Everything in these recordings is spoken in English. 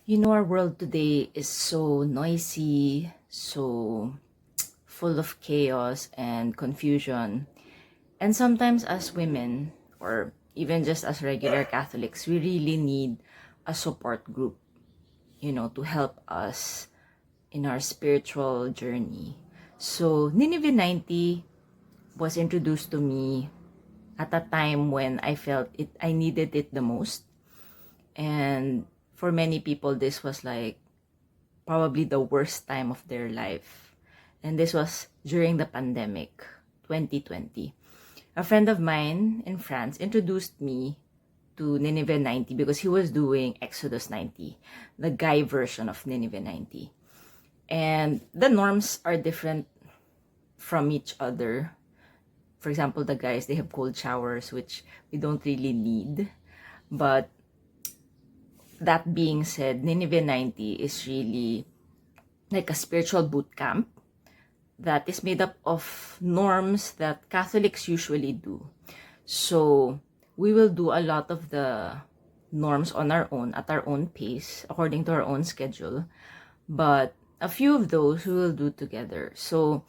You know, our world today is so noisy, so full of chaos and confusion. And sometimes, as women, or even just as regular Catholics, we really need a support group, to help us in our spiritual journey. So, Nineveh 90 was introduced to me at a time when I felt I needed it the most. And for many people, this was like probably the worst time of their life. And this was during the pandemic, 2020. A friend of mine in France introduced me to Nineveh 90 because he was doing Exodus 90, the guy version of Nineveh 90. And the norms are different from each other. For example, the guys, they have cold showers, which we don't really need. But that being said, Nineveh 90 is really like a spiritual boot camp that is made up of norms that Catholics usually do. So we will do a lot of the norms on our own, at our own pace, according to our own schedule. But a few of those we will do together. So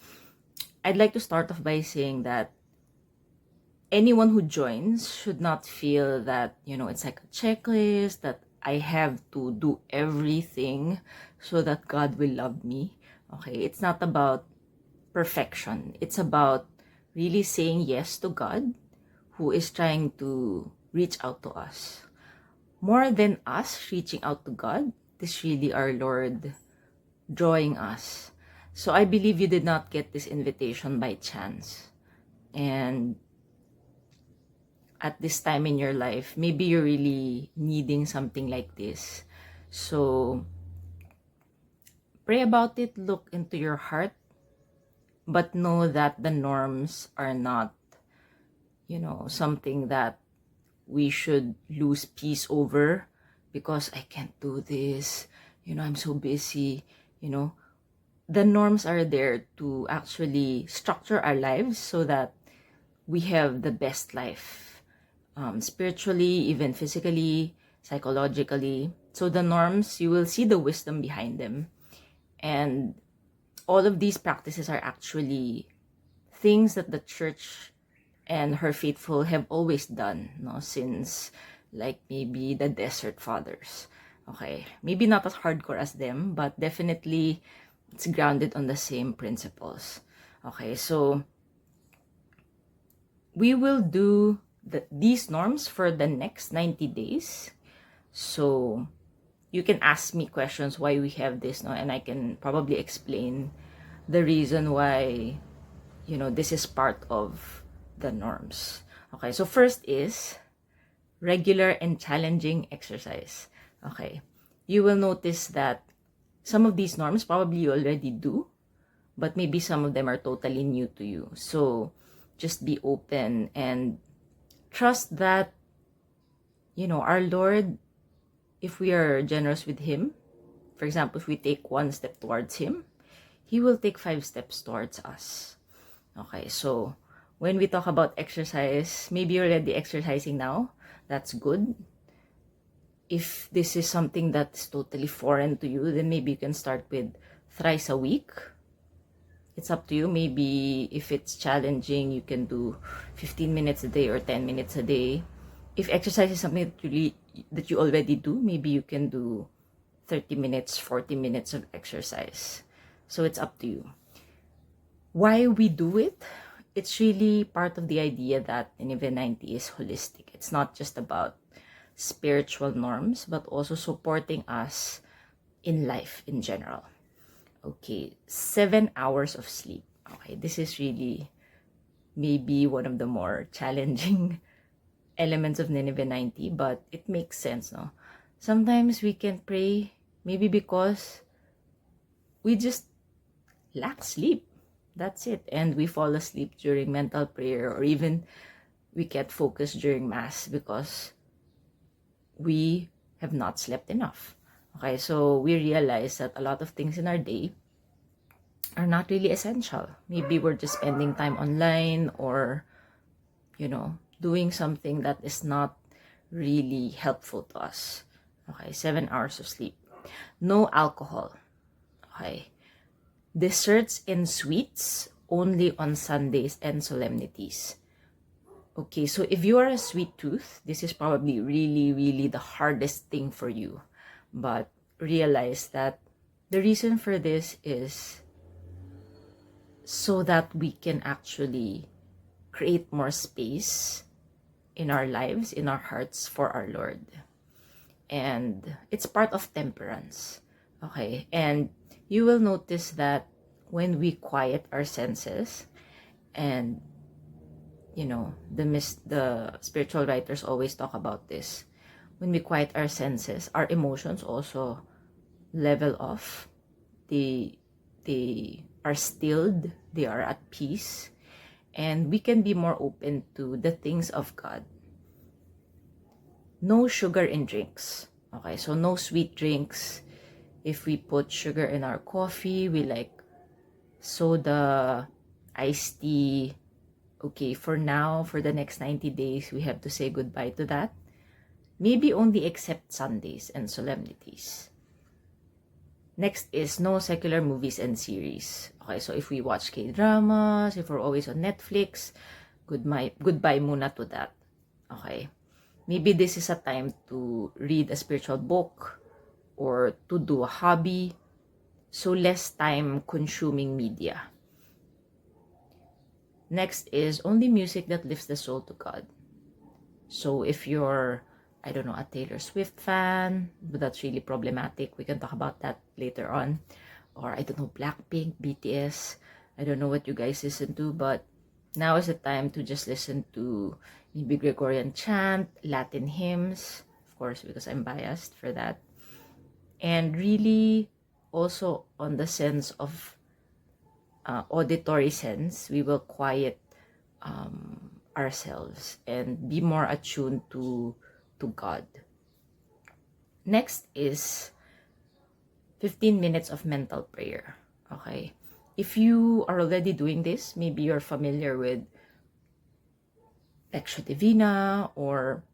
I'd like to start off by saying that anyone who joins should not feel that, it's like a checklist that I have to do everything so that God will love me. Okay, it's not about perfection. It's about really saying yes to God, who is trying to reach out to us. More than us reaching out to God, this really our Lord drawing us. So I believe you did not get this invitation by chance. And at this time in your life, maybe you're really needing something like this. So pray about it, look into your heart, but know that the norms are not, something that we should lose peace over because I can't do this, I'm so busy, the norms are there to actually structure our lives so that we have the best life, spiritually, even physically, psychologically. So the norms, you will see the wisdom behind them. And all of these practices are actually things that the church and her faithful have always done, since like maybe the desert fathers. Okay, maybe not as hardcore as them, but definitely it's grounded on the same principles. Okay, so we will do these norms for the next 90 days. So you can ask me questions why we have this, and I can probably explain the reason why, this is part of the norms. Okay, so first is regular and challenging exercise. Okay, you will notice that some of these norms probably you already do, but maybe some of them are totally new to you. So just be open and trust that, our Lord, if we are generous with Him, for example, if we take one step towards Him, He will take 5 steps towards us. Okay, so when we talk about exercise, maybe you're already exercising now. That's good. If this is something that's totally foreign to you, then maybe you can start with thrice a week. It's up to you. Maybe if it's challenging, you can do 15 minutes a day or 10 minutes a day. If exercise is something that you already do, maybe you can do 30 minutes, 40 minutes of exercise. So it's up to you. Why we do it? It's really part of the idea that Nineveh 90 is holistic. It's not just about spiritual norms, but also supporting us in life in general. Okay, 7 hours of sleep. Okay, this is really maybe one of the more challenging elements of Nineveh 90, but it makes sense, no? Sometimes we can pray maybe because we just lack sleep. That's it. And we fall asleep during mental prayer, or even we get focused during Mass because we have not slept enough. Okay, so we realize that a lot of things in our day are not really essential. Maybe we're just spending time online or, doing something that is not really helpful to us. Okay, 7 hours of sleep. No alcohol. Okay. Desserts and sweets only on Sundays and solemnities. Okay, so if you are a sweet tooth, this is probably really, really the hardest thing for you. But realize that the reason for this is so that we can actually create more space in our lives, in our hearts for our Lord. And it's part of temperance. Okay, and you will notice that when we quiet our senses, and the spiritual writers always talk about this, when we quiet our senses, our emotions also level off. They are stilled, they are at peace, and we can be more open to the things of God. No sugar in drinks. Okay, so no sweet drinks. If we put sugar in our coffee, we like soda, iced tea. Okay, for now, for the next 90 days, we have to say goodbye to that. Maybe only except Sundays and solemnities. Next is no secular movies and series. Okay, so if we watch K-dramas, if we're always on Netflix, goodbye muna to that. Okay. Maybe this is a time to read a spiritual book or to do a hobby. So less time consuming media. Next is only music that lifts the soul to God. So if you're, I don't know, a Taylor Swift fan, but that's really problematic. We can talk about that later on. Or I don't know, Blackpink, BTS. I don't know what you guys listen to, but now is the time to just listen to maybe Gregorian chant, Latin hymns, of course, because I'm biased for that. And really also on the sense of auditory sense, we will quiet ourselves and be more attuned to God. Next is 15 minutes of mental prayer. Okay. If you are already doing this, maybe you're familiar with Lectio Divina, or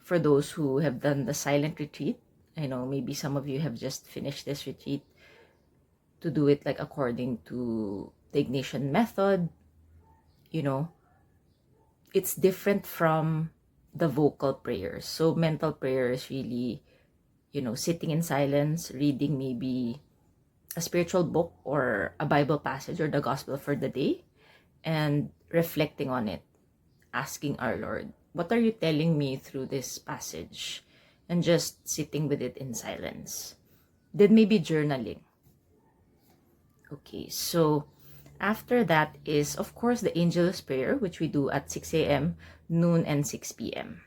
for those who have done the silent retreat, I know maybe some of you have just finished this retreat, to do it like according to the Ignatian method. It's different from the vocal prayers. So mental prayer is really, sitting in silence, reading maybe a spiritual book or a Bible passage or the gospel for the day, and reflecting on it, asking our Lord, what are you telling me through this passage? And just sitting with it in silence. Then maybe journaling. Okay, so after that is, of course, the Angelus Prayer, which we do at 6 a.m., noon, and 6 p.m.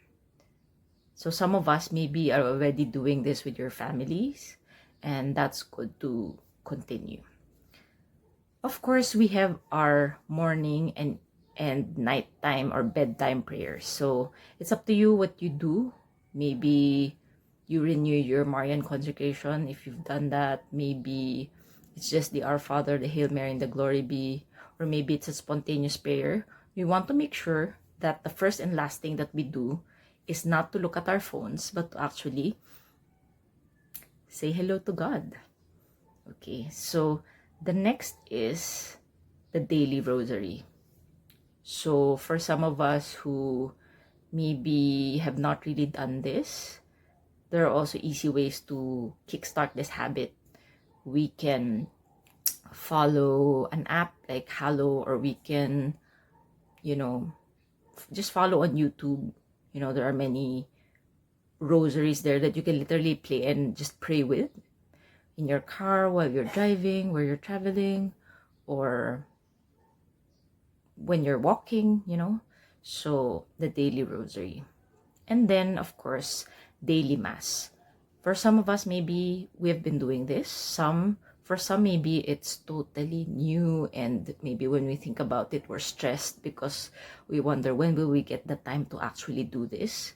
So some of us maybe are already doing this with your families, and that's good to continue. Of course, we have our morning and nighttime or bedtime prayers. So it's up to you what you do. Maybe you renew your Marian consecration if you've done that. Maybe it's just the Our Father, the Hail Mary, and the Glory Be. Or maybe it's a spontaneous prayer. We want to make sure that the first and last thing that we do is not to look at our phones, but to actually say hello to God. Okay, so the next is the daily rosary. So for some of us who maybe have not really done this, there are also easy ways to kickstart this habit. We can follow an app like Hallow, or we can, just follow on YouTube. There are many rosaries there that you can literally play and just pray with in your car while you're driving, where you're traveling, or when you're walking, So the daily rosary. And then, of course, daily mass. For some of us, maybe we have been doing this. For some, maybe it's totally new, and maybe when we think about it, we're stressed because we wonder, when will we get the time to actually do this?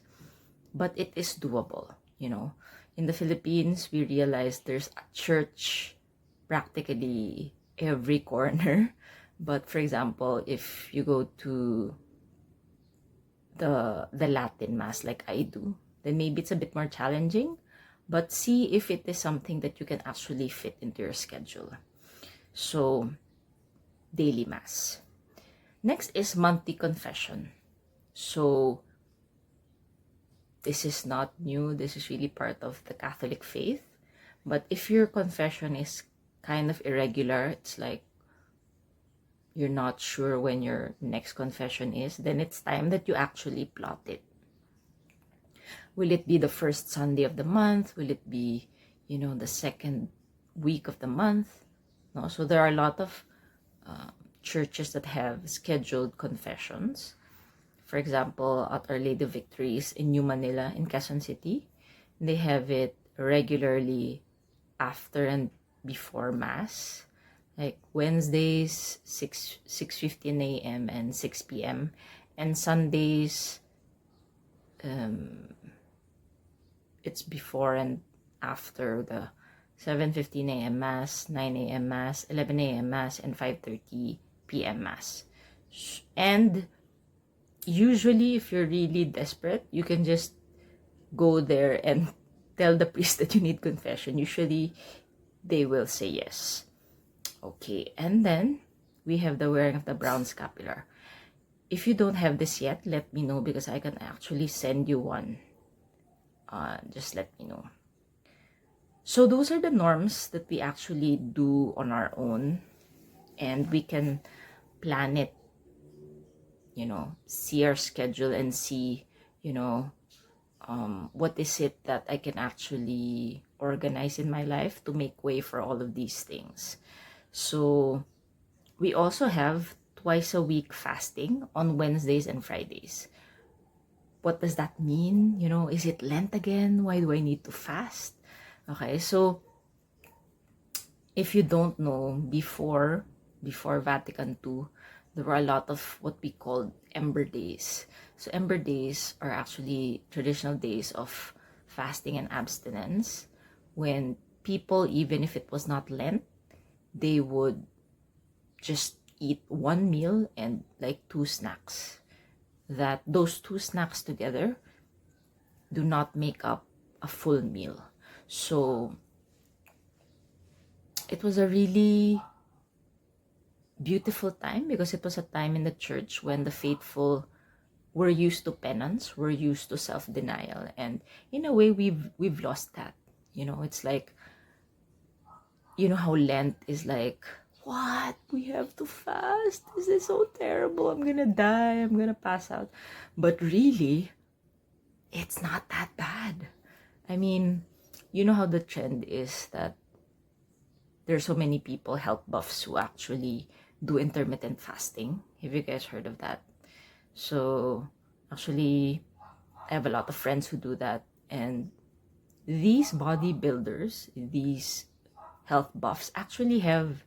But it is doable, In the Philippines, we realize there's a church practically every corner. But for example, if you go to the Latin Mass like I do, then maybe it's a bit more challenging. but see if it is something that you can actually fit into your schedule. So, daily Mass. Next is monthly confession. So, this is not new. This is really part of the Catholic faith. But if your confession is kind of irregular, it's like you're not sure when your next confession is, then it's time that you actually plot it. Will it be the first Sunday of the month? Will it be, the second week of the month? No, so there are a lot of churches that have scheduled confessions. For example, at Our Lady of Victories in New Manila in Quezon City, they have it regularly after and before Mass, like Wednesdays 6:15 a.m. and 6 p.m. and Sundays it's before and after the 7:15 a.m. Mass, 9 a.m. Mass, 11 a.m. Mass, and 5:30 p.m. Mass. And usually, if you're really desperate, you can just go there and tell the priest that you need confession. Usually, they will say yes. Okay, and then we have the wearing of the brown scapular. If you don't have this yet, let me know because I can actually send you one. Just let me know. So those are the norms that we actually do on our own, and we can plan it, see our schedule and see, what is it that I can actually organize in my life to make way for all of these things. So we also have twice a week fasting on Wednesdays and Fridays. What does that mean? Is it Lent again? Why do I need to fast? Okay, so if you don't know, before Vatican II, there were a lot of what we call Ember Days. So Ember Days are actually traditional days of fasting and abstinence when people, even if it was not Lent, they would just eat one meal and like 2 snacks. That those 2 snacks together do not make up a full meal. So it was a really beautiful time because it was a time in the church when the faithful were used to penance, were used to self-denial, and in a way we've lost that. It's like, how Lent is like, what? We have to fast? This is so terrible. I'm gonna die. I'm gonna pass out. But really, it's not that bad. I mean, you know how the trend is that there's so many people, health buffs, who actually do intermittent fasting. Have you guys heard of that? So actually, I have a lot of friends who do that. And these bodybuilders, these health buffs, actually have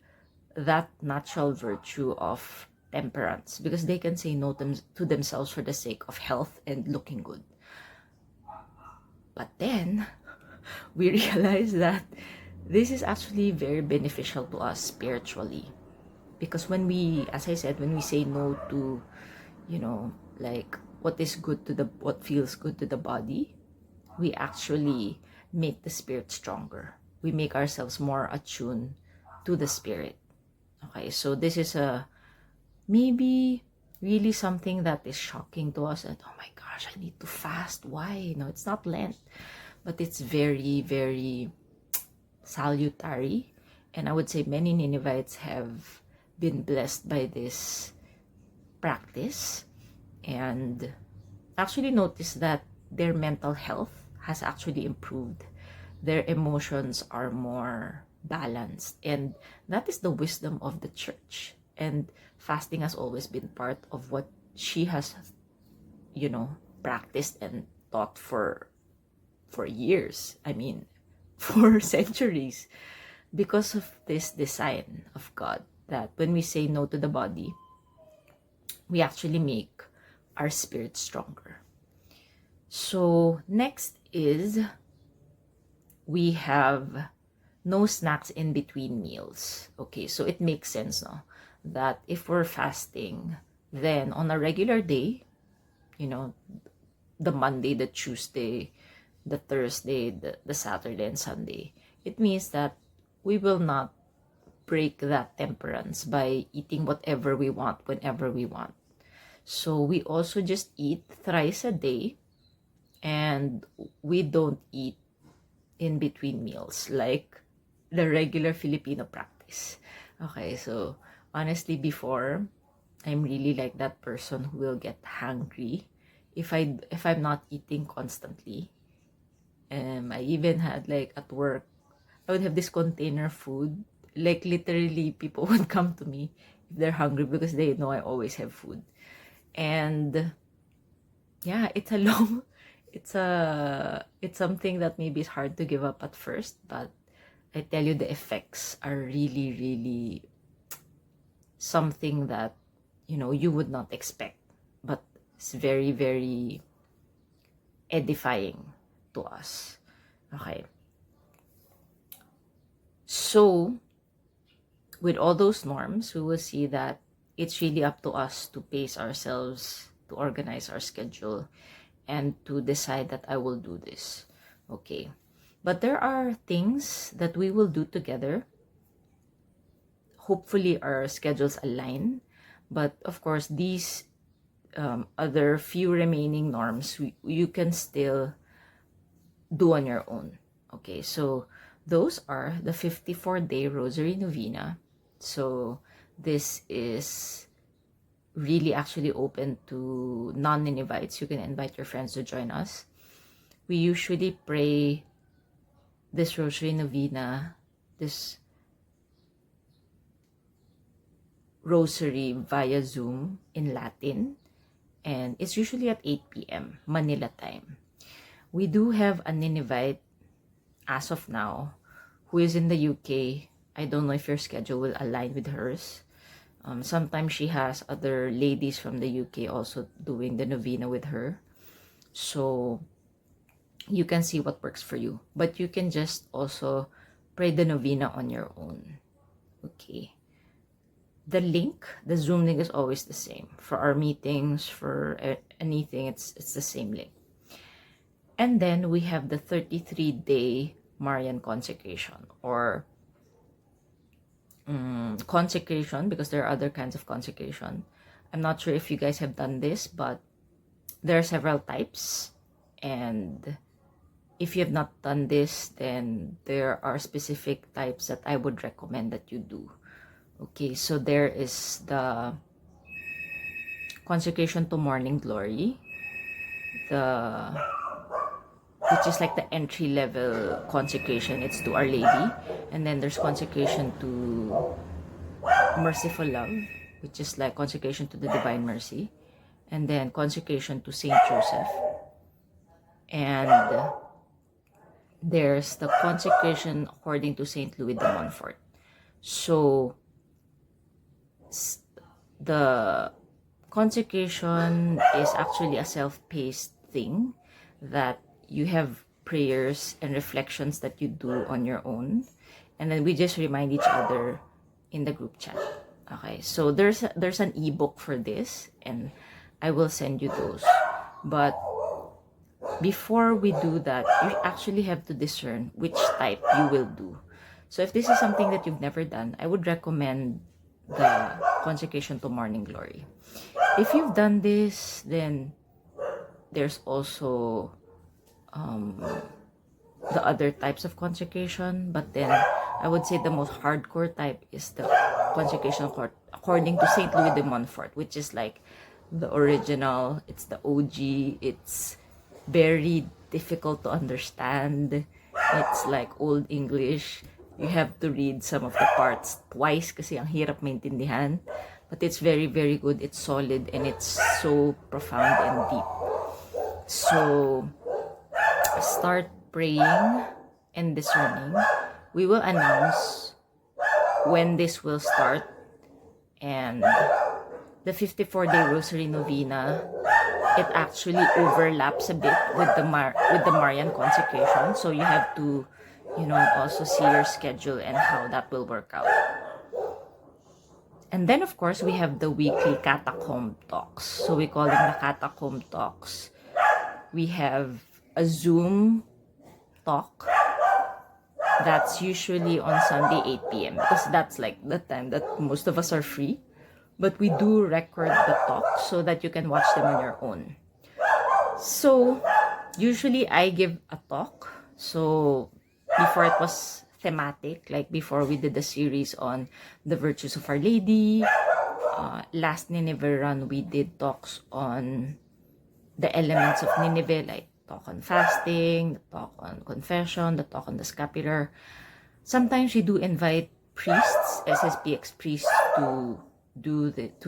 that natural virtue of temperance because they can say no to themselves for the sake of health and looking good. But then we realize that this is actually very beneficial to us spiritually, because when we, as I said, when we say no to, like what feels good to the body, we actually make the spirit stronger. We make ourselves more attuned to the spirit. Okay, so this is maybe really something that is shocking to us, and oh my gosh, I need to fast. Why? No, it's not Lent, but it's very, very salutary. And I would say many Ninevites have been blessed by this practice and actually notice that their mental health has actually improved. Their emotions are more balanced, and that is the wisdom of the church. And fasting has always been part of what she has, practiced and taught for years. I mean, for centuries, because of this design of God that when we say no to the body, we actually make our spirit stronger. So next is we have no snacks in between meals. Okay, so it makes sense, no? That if we're fasting, then on a regular day, the Monday, the Tuesday, the Thursday, the Saturday, and Sunday. It means that we will not break that temperance by eating whatever we want whenever we want. So we also just eat thrice a day, and we don't eat in between meals like the regular Filipino practice. Okay, so honestly, before, I'm really like that person who will get hungry if I'm not eating constantly. I even had, like, at work, I would have this container food. Like, literally, people would come to me if they're hungry because they know I always have food. And yeah, it's a long, it's something that maybe is hard to give up at first, but I tell you, the effects are really, really something that, you would not expect, but it's very, very edifying to us. Okay. So, with all those norms, we will see that it's really up to us to pace ourselves, to organize our schedule, and to decide that I will do this. Okay. But there are things that we will do together. Hopefully, our schedules align. But of course, these other few remaining norms, you can still do on your own. Okay, so those are the 54-day Rosary Novena. So this is really actually open to non-Ninevites. You can invite your friends to join us. We usually pray this Rosary Novena, this Rosary via Zoom in Latin, and it's usually at 8 p.m. Manila time. We do have a Ninevite as of now who is in the UK. I don't know if your schedule will align with hers. Sometimes she has other ladies from the UK also doing the novena with her. So you can see what works for you. But you can just also pray the novena on your own. Okay. The link, the Zoom link is always the same. For our meetings, for anything, it's the same link. And then we have the 33-day Marian consecration, or consecration, because there are other kinds of consecration. I'm not sure if you guys have done this, but there are several types. And if you have not done this, then there are specific types that I would recommend that you do. Okay, so there is the consecration to morning glory, which is like the entry-level consecration. It's to Our Lady. And then there's consecration to Merciful Love, which is like consecration to the Divine Mercy. And then consecration to Saint Joseph. And there's the consecration according to Saint Louis de Montfort. So the consecration is actually a self-paced thing that you have prayers and reflections that you do on your own, and then we just remind each other in the group chat. Okay, so there's an ebook for this, and I will send you those. But before we do that, you actually have to discern which type you will do. So if this is something that you've never done, I would recommend the consecration to morning glory. If you've done this, then there's also the other types of consecration, but then I would say the most hardcore type is the consecration according to Saint Louis de Montfort, which is like the original. It's the OG. It's very difficult to understand. It's like Old English. You have to read some of the parts twice kasi ang hirap maintindihan. But it's very, very good. It's solid, and it's so profound and deep. So start praying and discerning. We will announce when this will start, and the 54-day Rosary Novena, it actually overlaps a bit with the Marian consecration. So you have to, also see your schedule and how that will work out. And then, of course, we have the weekly catacomb talks. So we call them the catacomb talks. We have a Zoom talk, that's usually on Sunday 8 p.m. because that's like the time that most of us are free. But we do record the talk so that you can watch them on your own. So usually I give a talk. So before it was thematic, like before we did the series on the virtues of Our Lady. Last Nineveh run, we did talks on the elements of Nineveh, like talk on fasting, the talk on confession, the talk on the scapular. Sometimes we do invite priests, SSPX priests, to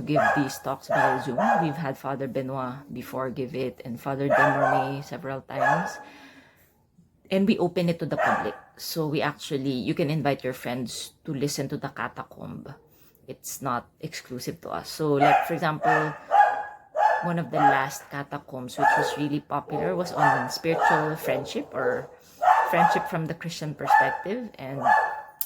give these talks via Zoom. We've had Father Benoit before give it, and Father Demornay several times. And we open it to the public. So you can invite your friends to listen to the catacomb. It's not exclusive to us. So like, for example, one of the last catacombs which was really popular was on spiritual friendship, or friendship from the Christian perspective. And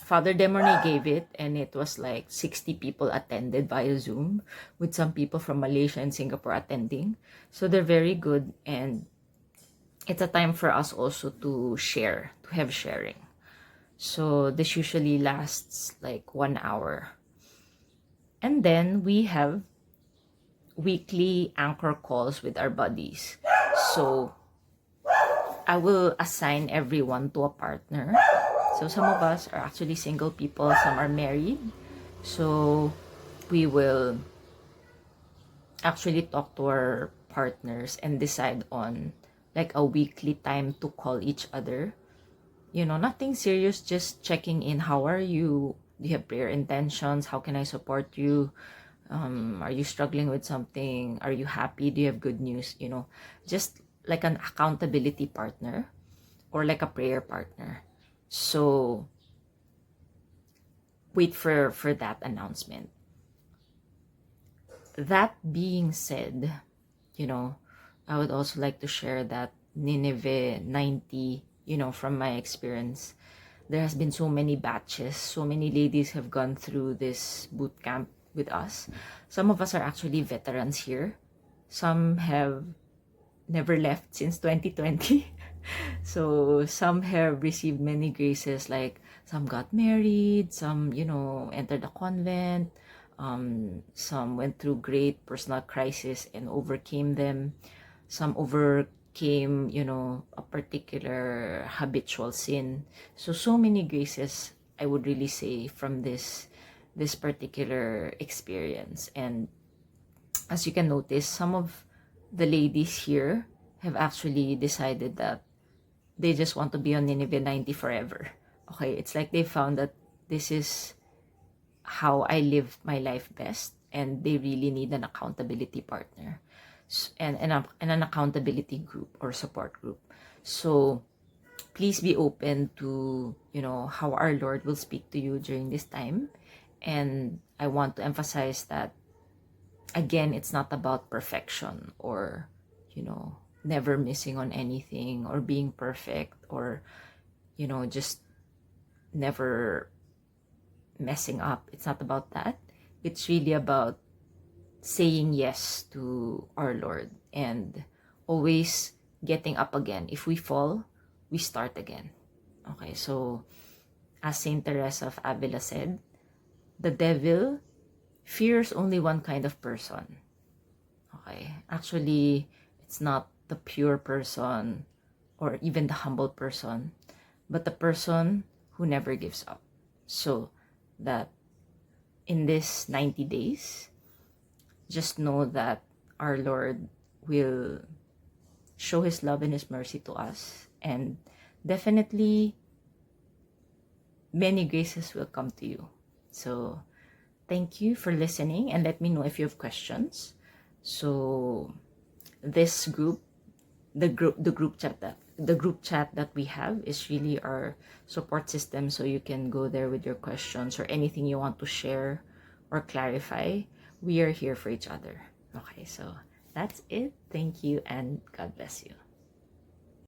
Father Demornay gave it, and it was like 60 people attended via Zoom, with some people from Malaysia and Singapore attending. So they're very good, and it's a time for us also to share, to have sharing. So this usually lasts like 1 hour. And then we have weekly anchor calls with our buddies. So I will assign everyone to a partner. So some of us are actually single people, some are married. So we will actually talk to our partners and decide on like a weekly time to call each other. You know, nothing serious, just checking in. How are you? Do you have prayer intentions? How can I support you? Are you struggling with something? Are you happy? Do you have good news? You know, just like an accountability partner or like a prayer partner. So wait for that announcement. That being said, you know, I would also like to share that Nineveh 90, you know, from my experience, there has been so many batches. So many ladies have gone through this boot camp with us. Some of us are actually veterans here. Some have never left since 2020. So some have received many graces, like some got married, some, you know, entered a convent, some went through great personal crisis and overcame them. Some overcame, you know, a particular habitual sin. So many graces, I would really say, from this particular experience. And as you can notice, some of the ladies here have actually decided that they just want to be on Nineveh 90 forever. Okay, it's like they found that this is how I live my life best, and they really need an accountability partner and an accountability group or support group. So please be open to, you know, how our Lord will speak to you during this time. And I want to emphasize that, again, it's not about perfection or, you know, never missing on anything or being perfect or, you know, just never messing up. It's not about that. It's really about saying yes to our Lord and always getting up again. If we fall, we start again. Okay, so as Saint Teresa of Avila said, the devil fears only one kind of person. Okay, actually, it's not the pure person or even the humble person, but the person who never gives up. So that in this 90 days, just know that our Lord will show His love and His mercy to us, and definitely many graces will come to you. So thank you for listening, and let me know if you have questions. So this group, the group chat that we have is really our support system. So you can go there with your questions or anything you want to share or clarify. We are here for each other. Okay, so that's it. Thank you, and God bless you.